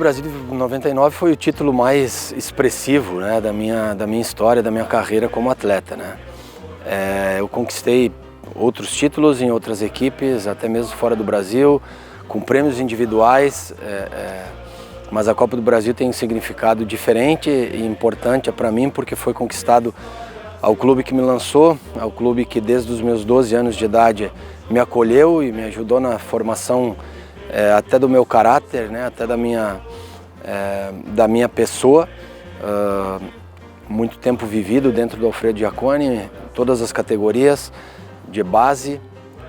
Brasil de 99 foi o título mais expressivo, né, da minha história, da minha carreira como atleta, né? Eu conquistei outros títulos em outras equipes, até mesmo fora do Brasil, com prêmios individuais, mas a Copa do Brasil tem um significado diferente e importante para mim, porque foi conquistado ao clube que me lançou, ao clube que desde os meus 12 anos de idade me acolheu e me ajudou na formação até do meu caráter, né, até da minha pessoa. Muito tempo vivido dentro do Alfredo Jaconi, todas as categorias de base,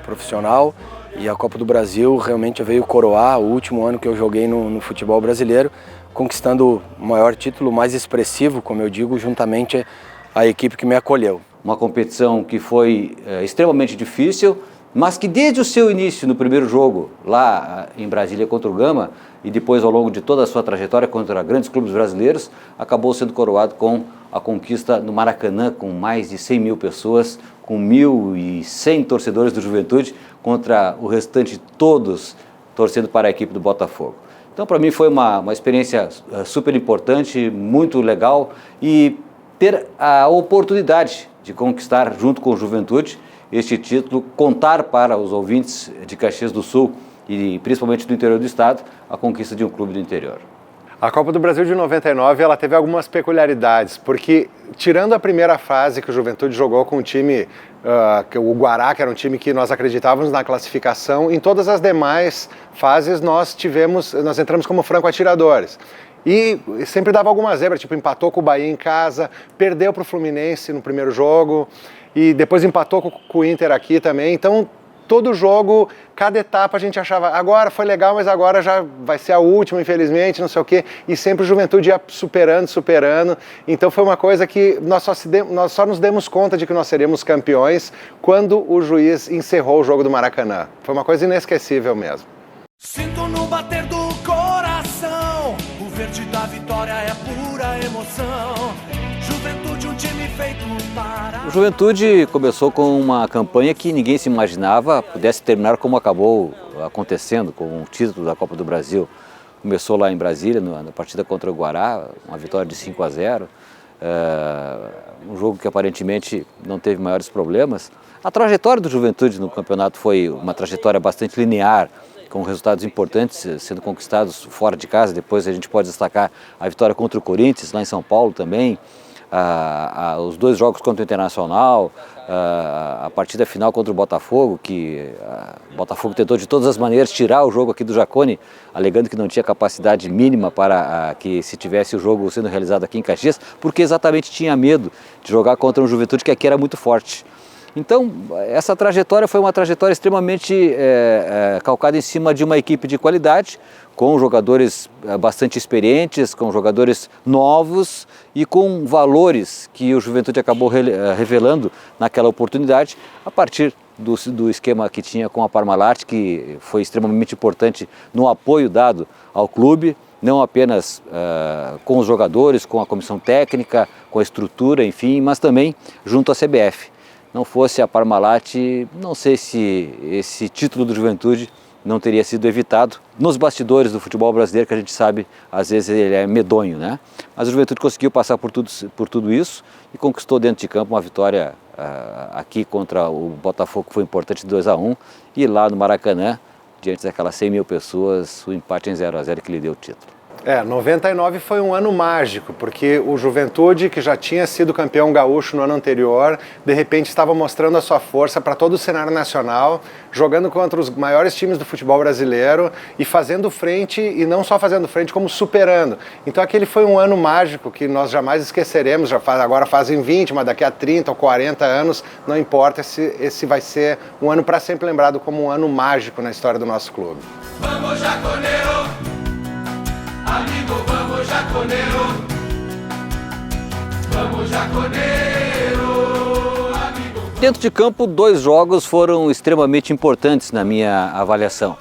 profissional, e a Copa do Brasil realmente veio coroar o último ano que eu joguei no futebol brasileiro, conquistando o maior título, mais expressivo, como eu digo, juntamente à equipe que me acolheu. Uma competição que foi extremamente difícil, mas que desde o seu início no primeiro jogo, lá em Brasília contra o Gama, e depois ao longo de toda a sua trajetória contra grandes clubes brasileiros, acabou sendo coroado com a conquista no Maracanã, com mais de 100 mil pessoas, com 1.100 torcedores do Juventude, contra o restante todos torcendo para a equipe do Botafogo. Então, para mim foi uma experiência super importante, muito legal, e ter a oportunidade de conquistar, junto com o Juventude, este título, contar para os ouvintes de Caxias do Sul e principalmente do interior do estado, a conquista de um clube do interior. A Copa do Brasil de 99, ela teve algumas peculiaridades, porque tirando a primeira fase que o Juventude jogou com o time, o Guará, que era um time que nós acreditávamos na classificação, em todas as demais fases nós entramos como franco-atiradores. E sempre dava alguma zebra, tipo empatou com o Bahia em casa, perdeu para o Fluminense no primeiro jogo, e depois empatou com o Inter aqui também. Então, todo jogo, cada etapa a gente achava, agora foi legal, mas agora já vai ser a última, infelizmente, não sei o quê. E sempre o Juventude ia superando. Então foi uma coisa que nós só nos demos conta de que nós seríamos campeões quando o juiz encerrou o jogo do Maracanã. Foi uma coisa inesquecível mesmo. Sinto no bater do coração, o verde da vitória é pura emoção. Juventude, um time feito para... O Juventude começou com uma campanha que ninguém se imaginava pudesse terminar como acabou acontecendo, com o título da Copa do Brasil. Começou lá em Brasília, na partida contra o Guará, uma vitória de 5-0, um jogo que aparentemente não teve maiores problemas. A trajetória do Juventude no campeonato foi uma trajetória bastante linear, com resultados importantes sendo conquistados fora de casa. Depois a gente pode destacar a vitória contra o Corinthians, lá em São Paulo também, os dois jogos contra o Internacional, a partida final contra o Botafogo, que o Botafogo tentou de todas as maneiras tirar o jogo aqui do Jaconi, alegando que não tinha capacidade mínima para que se tivesse o jogo sendo realizado aqui em Caxias, porque exatamente tinha medo de jogar contra um Juventude que aqui era muito forte. Então, essa trajetória foi uma trajetória extremamente calcada em cima de uma equipe de qualidade, com jogadores bastante experientes, com jogadores novos e com valores que o Juventude acabou revelando naquela oportunidade, a partir do esquema que tinha com a Parmalat, que foi extremamente importante no apoio dado ao clube, não apenas com os jogadores, com a comissão técnica, com a estrutura, enfim, mas também junto à CBF. Não fosse a Parmalat, não sei se esse título do Juventude não teria sido evitado nos bastidores do futebol brasileiro, que a gente sabe, às vezes ele é medonho, né? Mas o Juventude conseguiu passar por tudo isso e conquistou dentro de campo uma vitória aqui contra o Botafogo, que foi importante, 2-1, e lá no Maracanã, diante daquelas 100 mil pessoas, o empate em 0-0 que lhe deu o título. 99 foi um ano mágico, porque o Juventude, que já tinha sido campeão gaúcho no ano anterior, de repente estava mostrando a sua força para todo o cenário nacional, jogando contra os maiores times do futebol brasileiro e fazendo frente, e não só fazendo frente, como superando. Então aquele foi um ano mágico que nós jamais esqueceremos, agora fazem 20, mas daqui a 30 ou 40 anos, não importa, esse vai ser um ano para sempre lembrado como um ano mágico na história do nosso clube. Vamos, Jaconeiro! Amigo, vamos, Jaconeiro! Vamos, Jaconeiro! Amigo... Dentro de campo, dois jogos foram extremamente importantes na minha avaliação.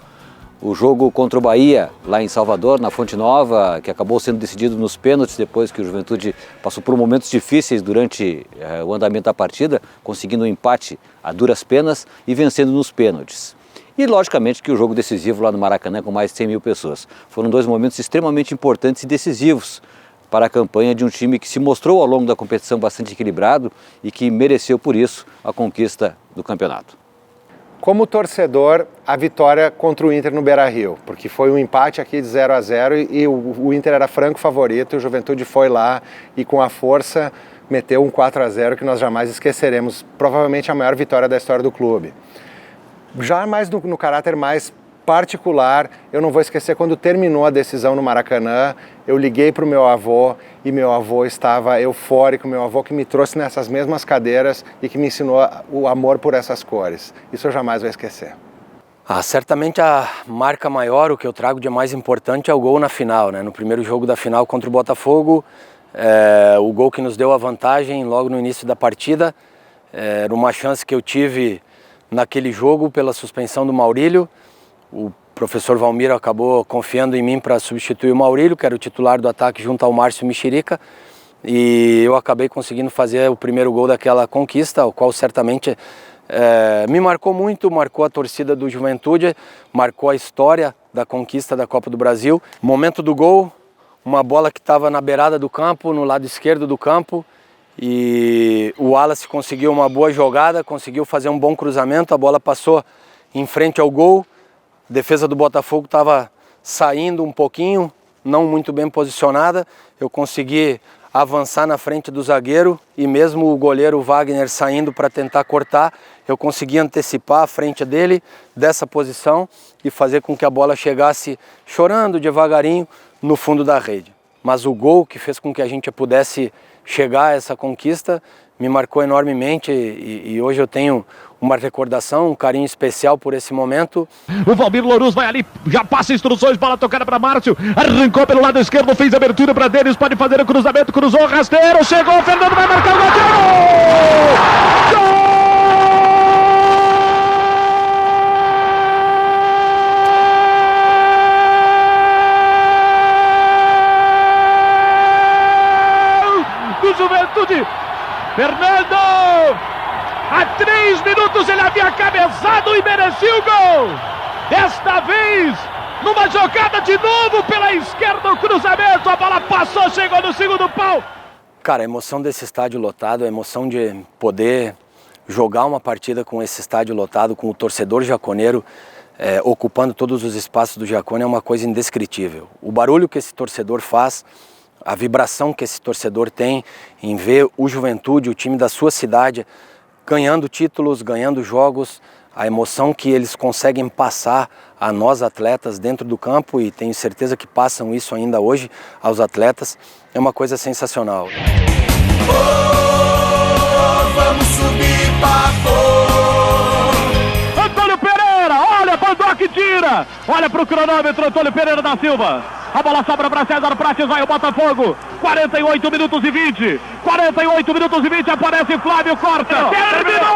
O jogo contra o Bahia, lá em Salvador, na Fonte Nova, que acabou sendo decidido nos pênaltis, depois que o Juventude passou por momentos difíceis durante o andamento da partida, conseguindo um empate a duras penas e vencendo nos pênaltis. E, logicamente, que o jogo decisivo lá no Maracanã com mais de 100 mil pessoas. Foram 2 momentos extremamente importantes e decisivos para a campanha de um time que se mostrou ao longo da competição bastante equilibrado e que mereceu, por isso, a conquista do campeonato. Como torcedor, a vitória contra o Inter no Beira-Rio, porque foi um empate aqui de 0-0 e o Inter era franco favorito, e o Juventude foi lá e com a força meteu um 4-0 que nós jamais esqueceremos, provavelmente a maior vitória da história do clube. Já mais no caráter mais particular, eu não vou esquecer quando terminou a decisão no Maracanã, eu liguei para o meu avô e meu avô estava eufórico, meu avô que me trouxe nessas mesmas cadeiras e que me ensinou o amor por essas cores. Isso eu jamais vou esquecer. Certamente a marca maior, o que eu trago de mais importante é o gol na final, né? No primeiro jogo da final contra o Botafogo, o gol que nos deu a vantagem logo no início da partida, era uma chance que eu tive naquele jogo pela suspensão do Maurílio. O professor Valmir acabou confiando em mim para substituir o Maurílio, que era o titular do ataque junto ao Márcio Mexerica, e eu acabei conseguindo fazer o primeiro gol daquela conquista, o qual certamente me marcou muito, marcou a torcida do Juventude, marcou a história da conquista da Copa do Brasil. Momento do gol, uma bola que estava na beirada do campo, no lado esquerdo do campo, e o Wallace conseguiu uma boa jogada, conseguiu fazer um bom cruzamento, a bola passou em frente ao gol. A defesa do Botafogo estava saindo um pouquinho, não muito bem posicionada. Eu consegui avançar na frente do zagueiro e mesmo o goleiro Wagner saindo para tentar cortar, eu consegui antecipar a frente dele dessa posição e fazer com que a bola chegasse chorando devagarinho no fundo da rede. Mas o gol que fez com que a gente pudesse chegar a essa conquista me marcou enormemente e hoje eu tenho uma recordação, um carinho especial por esse momento. O Valmir Louruz vai ali, já passa instruções, bola tocada para Márcio, arrancou pelo lado esquerdo, fez abertura para Denis, pode fazer o cruzamento, cruzou, rasteiro, chegou, o Fernando vai marcar o gol! Gol! Do Juventude, Fernando! Há 3 minutos ele havia cabeçado e merecia o gol. Desta vez, numa jogada de novo pela esquerda, o cruzamento, a bola passou, chegou no segundo pau. Cara, a emoção desse estádio lotado, a emoção de poder jogar uma partida com esse estádio lotado, com o torcedor jaconeiro ocupando todos os espaços do Jacone é uma coisa indescritível. O barulho que esse torcedor faz, a vibração que esse torcedor tem em ver o Juventude, o time da sua cidade, ganhando títulos, ganhando jogos, a emoção que eles conseguem passar a nós atletas dentro do campo, e tenho certeza que passam isso ainda hoje aos atletas, é uma coisa sensacional. Vamos subir, papo! Antônio Pereira, olha, Pandoc tira, olha pro cronômetro, Antônio Pereira da Silva. A bola sobra para César Prates, vai o Botafogo. 48 minutos e 20. 48 minutos e 20, aparece Flávio, corta. Terminou!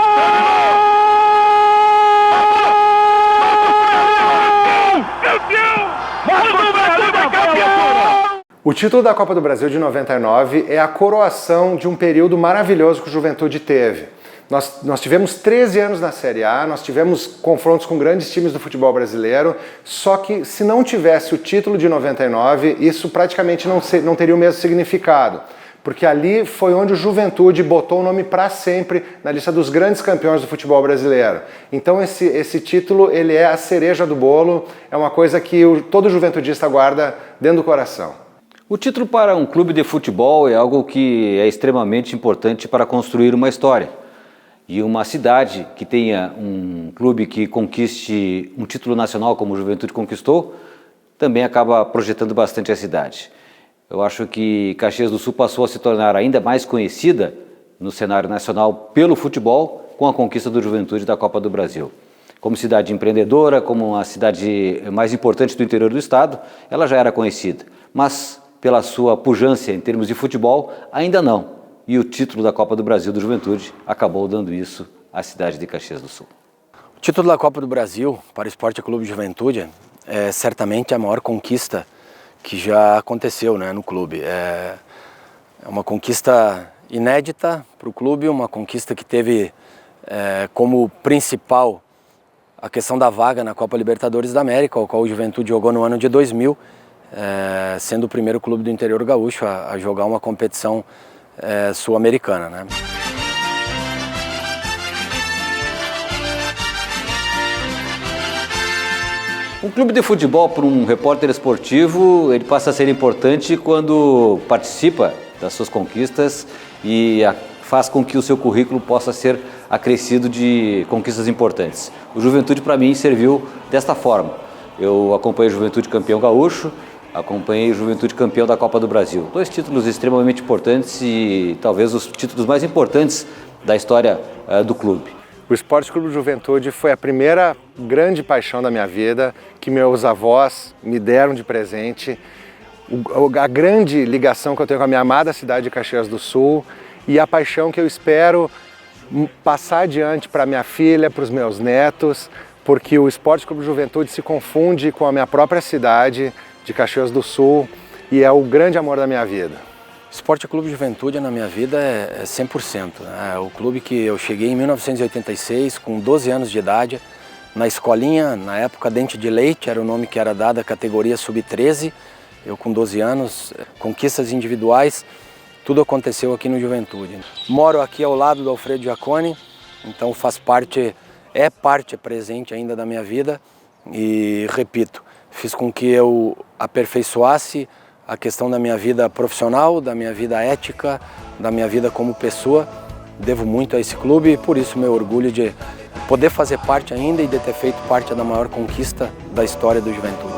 O título da Copa do Brasil de 99 é a coroação de um período maravilhoso que o Juventude teve. Nós tivemos 13 anos na Série A, nós tivemos confrontos com grandes times do futebol brasileiro, só que se não tivesse o título de 99, isso praticamente não teria o mesmo significado. Porque ali foi onde o Juventude botou o nome para sempre na lista dos grandes campeões do futebol brasileiro. Então esse título, ele é a cereja do bolo, é uma coisa que todo juventudista guarda dentro do coração. O título para um clube de futebol é algo que é extremamente importante para construir uma história. E uma cidade que tenha um clube que conquiste um título nacional como o Juventude conquistou, também acaba projetando bastante a cidade. Eu acho que Caxias do Sul passou a se tornar ainda mais conhecida no cenário nacional pelo futebol com a conquista do Juventude da Copa do Brasil. Como cidade empreendedora, como a cidade mais importante do interior do estado, ela já era conhecida, mas pela sua pujança em termos de futebol, ainda não. E o título da Copa do Brasil do Juventude acabou dando isso à cidade de Caxias do Sul. O título da Copa do Brasil para o Esporte Clube Juventude é certamente a maior conquista que já aconteceu, né, no clube. É uma conquista inédita para o clube, uma conquista que teve como principal a questão da vaga na Copa Libertadores da América, o qual o Juventude jogou no ano de 2000, sendo o primeiro clube do interior gaúcho a jogar uma competição sul-americana, né? Um clube de futebol, para um repórter esportivo, ele passa a ser importante quando participa das suas conquistas e faz com que o seu currículo possa ser acrescido de conquistas importantes. O Juventude, para mim, serviu desta forma. Eu acompanhei o Juventude campeão gaúcho, acompanhei o Juventude campeão da Copa do Brasil. 2 títulos extremamente importantes e talvez os títulos mais importantes da história do clube. O Esporte Clube Juventude foi a primeira grande paixão da minha vida, que meus avós me deram de presente. A grande ligação que eu tenho com a minha amada cidade de Caxias do Sul e a paixão que eu espero passar adiante para minha filha, para os meus netos, porque o Esporte Clube Juventude se confunde com a minha própria cidade de Caxias do Sul e é o grande amor da minha vida. Esporte Clube Juventude na minha vida é 100%. É o clube que eu cheguei em 1986, com 12 anos de idade, na escolinha, na época Dente de Leite, era o nome que era dado à categoria sub-13. Eu com 12 anos, conquistas individuais, tudo aconteceu aqui no Juventude. Moro aqui ao lado do Alfredo Jaconi, então faz parte, é presente ainda da minha vida e, repito, fiz com que eu aperfeiçoasse a questão da minha vida profissional, da minha vida ética, da minha vida como pessoa. Devo muito a esse clube e por isso meu orgulho de poder fazer parte ainda e de ter feito parte da maior conquista da história do Juventude.